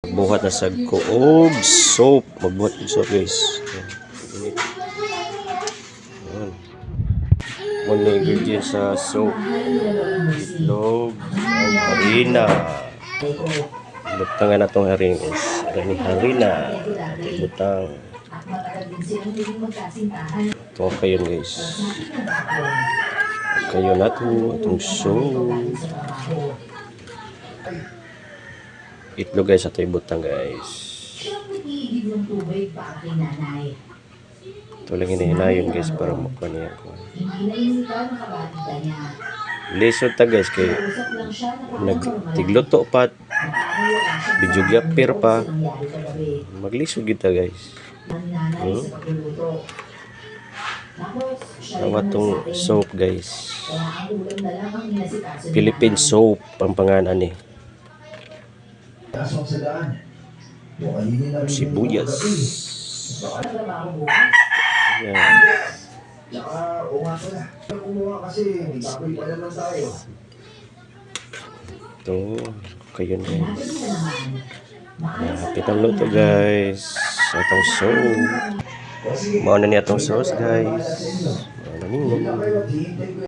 Buhat na sa kuog soap. Magbuhat ng soap guys. Ayan. Muna ingredients sa soap. Itlog, harina. Butangan na itong harina guys. Harina. Butang. Ito kayo guys. Kayo na ito. Itong soap. Itlog guys at ibutang guys. Ito lang hinahinayon guys para mukha niya ko. Lisod ta guys kay nagtigluto pa. Bijugyapir pa. Maglisod kita guys. Tawa tong soap guys. Philippine soap ang pangalan ni. Sibuyas. Ayan. Ito. Kayo guys. Hapit ang luto guys. Itong soap. Mauna niya itong sauce guys. Mauna niya.